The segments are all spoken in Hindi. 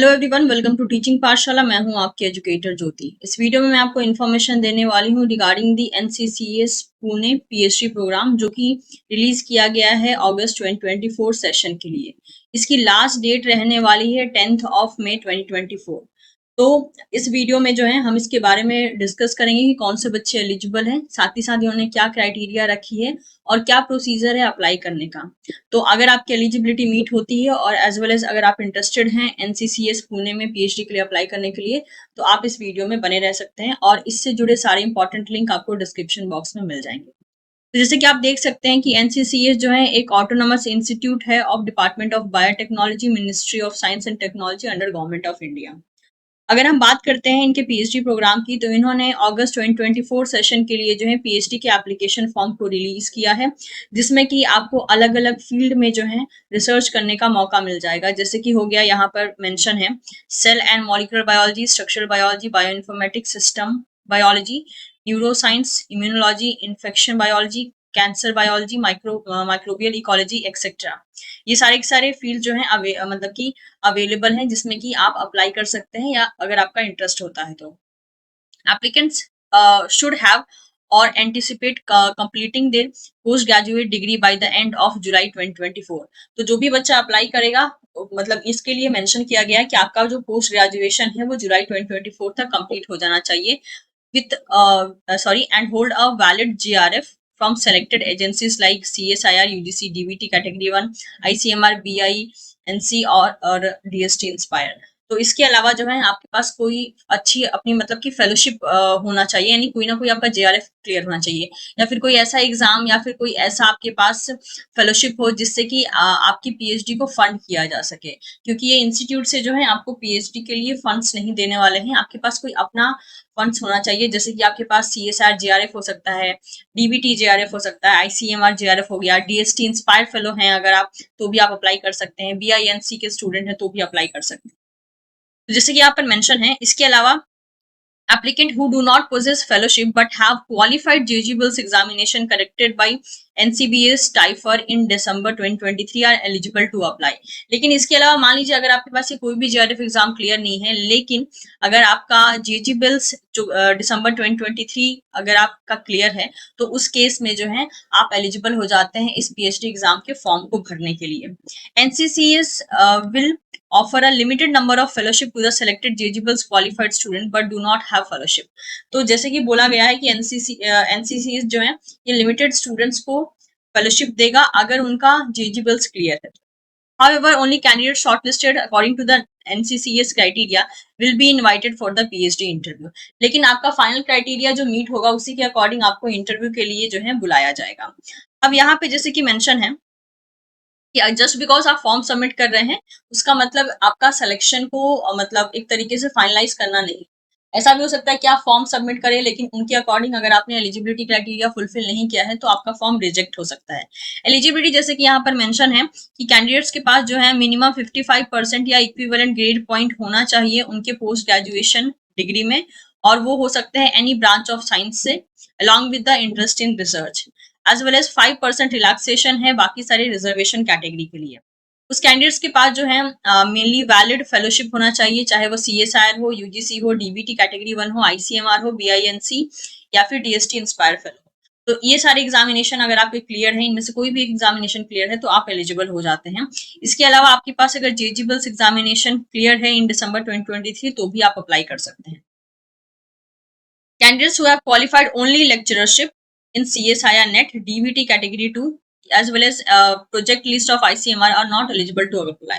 Hello everyone, welcome to teaching Pathshala. मैं हूं आपकी एजुकेटर ज्योति। इस वीडियो में मैं आपको इन्फॉर्मेशन देने वाली हूं regarding the NCCS Pune PhD programme, जो कि रिलीज किया गया है अगस्त 2024 सेशन के लिए। इसकी लास्ट डेट रहने वाली है 10th ऑफ मई 2024। तो इस वीडियो में जो है हम इसके बारे में डिस्कस करेंगे कि कौन से बच्चे एलिजिबल हैं, साथ ही साथ इन्होंने क्या क्राइटेरिया रखी है और क्या प्रोसीजर है अप्लाई करने का। तो अगर आपकी एलिजिबिलिटी मीट होती है और एज वेल एज अगर आप इंटरेस्टेड हैं एनसीसीएस पुणे में पीएचडी के लिए अप्लाई करने के लिए, तो आप इस वीडियो में बने रह सकते हैं और इससे जुड़े सारे इंपॉर्टेंट लिंक आपको डिस्क्रिप्शन बॉक्स में मिल जाएंगे। तो जैसे कि आप देख सकते हैं कि एनसीसीएस जो है एक ऑटोनोमस इंस्टीट्यूट है of department of biotechnology, ministry of science and technology under government of India. अगर हम बात करते हैं इनके पीएचडी प्रोग्राम की, तो इन्होंने अगस्त 2024 सेशन के लिए जो है पीएचडी के एप्लीकेशन फॉर्म को रिलीज किया है, जिसमें कि आपको अलग अलग फील्ड में जो है रिसर्च करने का मौका मिल जाएगा। जैसे कि हो गया यहाँ पर मेंशन है cell and molecular biology, structural biology, bioinformatics, system biology, neuroscience, immunology, infection biology, cancer biology, microbial ecology etcetera. ये सारे के सारे फील्ड जो है मतलब कि अवेलेबल हैं, जिसमें कि आप अप्लाई कर सकते हैं या अगर आपका इंटरेस्ट होता है तो। एप्लीकेंट्स शुड हैव और anticipate completing there post graduate degree by the end of July 2024। तो जो भी बच्चा अप्लाई करेगा, मतलब इसके लिए मेंशन किया गया है कि आपका जो पोस्ट ग्रेजुएशन है वो जुलाई 2024 तक कंप्लीट हो जाना चाहिए with and hold a valid GRF from selected agencies like CSIR, UGC, DBT category 1, ICMR, BI, NC और DST Inspire। तो इसके अलावा जो है आपके पास कोई अच्छी अपनी मतलब की फेलोशिप होना चाहिए, यानी कोई ना कोई आपका JRF क्लियर होना चाहिए, या फिर कोई ऐसा एग्जाम या फिर कोई ऐसा आपके पास फेलोशिप हो जिससे कि आपकी पीएचडी को फंड किया जा सके। क्योंकि ये इंस्टीट्यूट से जो है आपको पीएचडी के लिए फंड्स नहीं देने वाले हैं, आपके पास कोई अपना फंड्स होना चाहिए। जैसे कि आपके पास CSR JRF हो सकता है, DBT JRF हो सकता है, ICMR JRF हो गया, DST इंस्पायर फेलो हैं अगर आप, तो भी आप अप्लाई कर सकते हैं, BINC के स्टूडेंट हैं तो भी अप्लाई कर सकते हैं। तो जैसे कि यहाँ पर मेंशन है, इसके अलावा applicant who do not possess fellowship but have qualified JGBLS examination corrected by NCBS TIFR in December 2023 are eligible to apply। लेकिन इसके अलावा मान लीजिए अगर आपके पास कोई भी JRF एग्जाम क्लियर नहीं है, लेकिन अगर आपका JGBLS जो दिसंबर 2023 अगर आपका क्लियर है, तो उस केस में जो है आप एलिजिबल हो जाते हैं इस पीएचडी एग्जाम के फॉर्म को भरने के लिए। NCCS will offer a limited number of fellowship to the selected JGBLS qualified student but do not have fellowship। तो जैसे कि बोला गया है कि एनसीसी जो है ये लिमिटेड स्टूडेंट्स को फेलोशिप देगा अगर उनका JGBLS क्लियर है। However, only candidates shortlisted according to the NCCS criteria will be invited for the PhD interview। लेकिन आपका फाइनल क्राइटेरिया जो मीट होगा उसी के अकॉर्डिंग आपको इंटरव्यू के लिए जो है बुलाया जाएगा। अब यहाँ पे जैसे कि मेंशन है कि जस्ट बिकॉज आप फॉर्म सबमिट कर रहे हैं उसका मतलब आपका सिलेक्शन को मतलब एक तरीके से फाइनलाइज करना नहीं। ऐसा भी हो सकता है कि आप फॉर्म सबमिट करें लेकिन उनके अकॉर्डिंग अगर आपने एलिजिबिलिटी क्राइटेरिया फुलफिल नहीं किया है तो आपका फॉर्म रिजेक्ट हो सकता है। एलिजिबिलिटी जैसे कि यहाँ पर मेंशन है कि कैंडिडेट्स के पास जो है मिनिमम 55% या इक्विवेलेंट ग्रेड पॉइंट होना चाहिए उनके पोस्ट ग्रेजुएशन डिग्री में, और वो हो सकते हैं एनी ब्रांच ऑफ साइंस से along with the interest in research. As well as 5% relaxation है बाकी सारे रिजर्वेशन कैटेगरी के लिए। उस कैंडिडेट्स के पास जो है मेनली वैलिड फेलोशिप होना चाहिए, चाहे वो CSIR हो, UGC हो, DBT कैटेगरी 1 हो, ICMR हो, BINC या फिर DST इंस्पायर फेलो। तो ये सारे एग्जामिनेशन अगर आपके क्लियर है, इनमें से कोई भी एग्जामिनेशन क्लियर है तो आप एलिजिबल हो जाते हैं। इसके अलावा आपके पास अगर JGBLS एग्जामिनेशन क्लियर है इन दिसंबर 2023 तो भी आप अप्लाई कर सकते हैं। Candidates who have qualified only lecturership in CSIR NET DBT category 2 as well as project list of ICMR are not eligible to apply।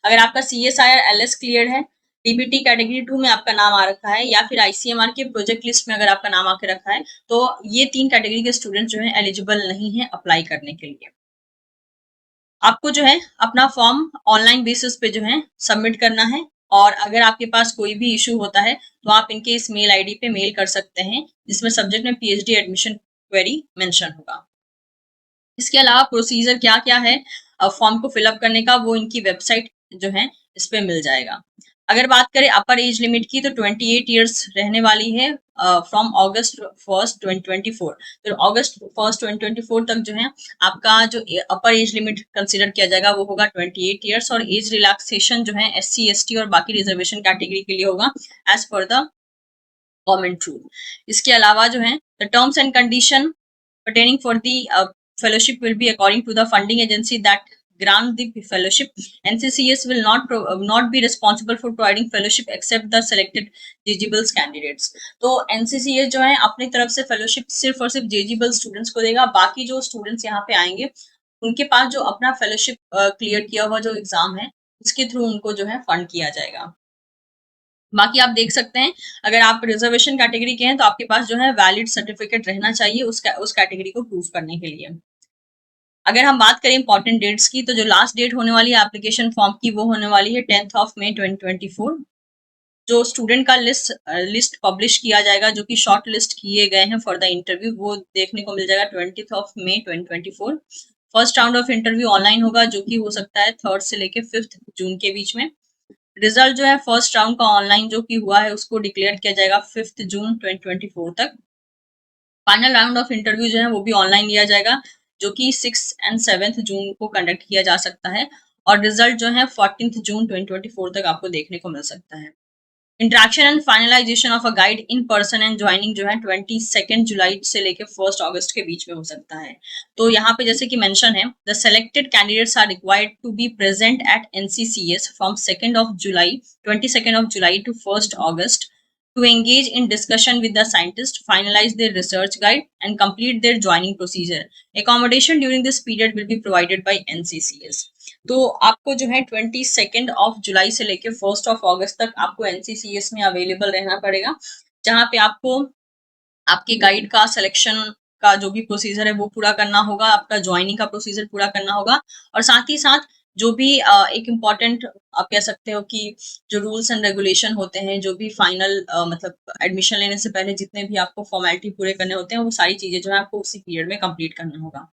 अगर आपका CSIR LS क्लियर है, DBT कैटेगरी 2 में आपका नाम आ रखा है या फिर ICMR के प्रोजेक्ट लिस्ट में अगर आपका नाम आके रखा है, तो ये 3 कैटेगरी के स्टूडेंट जो है एलिजिबल नहीं है अप्लाई करने के लिए। आपको जो है अपना फॉर्म ऑनलाइन बेसिस पे जो है सबमिट करना है, और अगर आपके पास कोई भी इशू होता है तो आप इनके इस मेल आईडी पे मेल कर सकते हैं जिसमें सब्जेक्ट में पीएचडी एडमिशन क्वेरी मेंशन होगा। इसके अलावा प्रोसीजर क्या क्या है फॉर्म को फिलअप करने का, वो इनकी वेबसाइट जो है इस पे मिल जाएगा। अगर बात करें अपर एज लिमिट की तो 28 ईयर्स रहने वाली है फ्रॉम ऑगस्ट 1 2024। तो अगस्त 1 2024 तक जो है आपका जो अपर एज लिमिट कंसीडर किया जाएगा वो होगा 28 ईयर्स, और एज रिलैक्सेशन जो है SC ST और बाकी रिजर्वेशन कैटेगरी के लिए होगा as per the government rule. इसके अलावा जो है the terms and condition pertaining for the fellowship will be according to the funding agency that grant the fellowship. NCCS will not be responsible for providing fellowship except the selected eligible candidates. तो NCCS जो है अपनी तरफ से फेलोशिप सिर्फ और सिर्फ एलिजिबल स्टूडेंट्स को देगा। बाकी जो स्टूडेंट्स यहाँ पे आएंगे उनके पास जो अपना फेलोशिप क्लियर किया हुआ जो एग्जाम है उसके थ्रू उनको जो है फंड किया जाएगा। बाकी आप देख सकते हैं अगर आप रिजर्वेशन कैटेगरी के हैं तो आपके पास जो है वैलिड सर्टिफिकेट रहना चाहिए उस कैटेगरी को प्रूव करने के लिए। अगर हम बात करें इंपॉर्टेंट डेट्स की तो जो लास्ट डेट होने वाली है एप्लीकेशन फॉर्म की वो होने वाली है 10 मई 2024। जो स्टूडेंट का लिस्ट पब्लिश किया जाएगा जो कि शॉर्ट लिस्ट किए गए हैं फॉर द इंटरव्यू वो देखने को मिल जाएगा 20 मई 2024। First round of interview online होगा जो कि हो सकता है 3 से लेके 5 जून के बीच में। रिजल्ट जो है फर्स्ट राउंड का ऑनलाइन जो कि हुआ है उसको डिक्लेयर किया जाएगा 5 जून 2024 तक। फाइनल राउंड ऑफ इंटरव्यू जो है वो भी ऑनलाइन लिया जाएगा जो कि 6 एंड 7 जून को कंडक्ट किया जा सकता है, और रिजल्ट जो है 14 जून 2024 तक आपको देखने को मिल सकता है। Interaction and finalisation of a guide in person and joining जो है 22 जुलाई से लेकर 1 अगस्त के बीच में हो सकता है। तो यहाँ पे जैसे कि मेंशन है the selected candidates are required to be present at NCCS from 22 July to 1 August to engage in discussion with the scientist, finalize their research guide, and complete their joining procedure. Accommodation during this period will be provided by NCCS. तो आपको जो है 22 जुलाई से लेकर 1 अगस्त तक आपको NCCS में अवेलेबल रहना पड़ेगा, जहाँ पे आपको आपके गाइड का सिलेक्शन का जो भी प्रोसीजर है वो पूरा करना होगा, आपका ज्वाइनिंग का प्रोसीजर पूरा करना होगा, और साथ ही साथ जो भी एक इम्पॉर्टेंट आप कह सकते हो कि जो रूल्स एंड रेगुलेशन होते हैं, जो भी फाइनल मतलब एडमिशन लेने से पहले जितने भी आपको फॉर्मेलिटी पूरे करने होते हैं वो सारी चीजें जो है आपको उसी पीरियड में कंप्लीट करना होगा।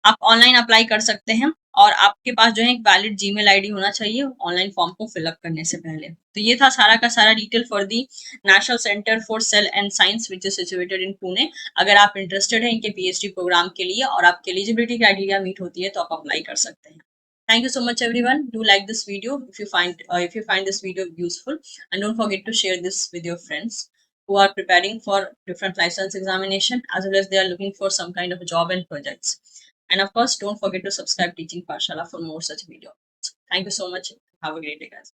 आप ऑनलाइन अप्लाई कर सकते हैं और आपके पास जो है एक वैलिड जीमेल आईडी होना चाहिए ऑनलाइन फॉर्म को फिलअप करने से पहले। तो ये था सारा का सारा detail for the national centre for sale and science which is situated in Pune. अगर आप इंटरेस्टेड हैं इनके PhD प्रोग्राम के लिए और आपके एलिजिबिलिटी क्राइटेरिया मीट होती है तो आप अप्लाई कर सकते हैं। Thank you so much everyone. Do like this video if you find this video useful, and don't forget to share this with your friends who are preparing for different license examination as well as they are looking for some kind of job and projects. And of course, don't forget to subscribe Teaching Pathshala for more such videos. Thank you so much. Have a great day, guys.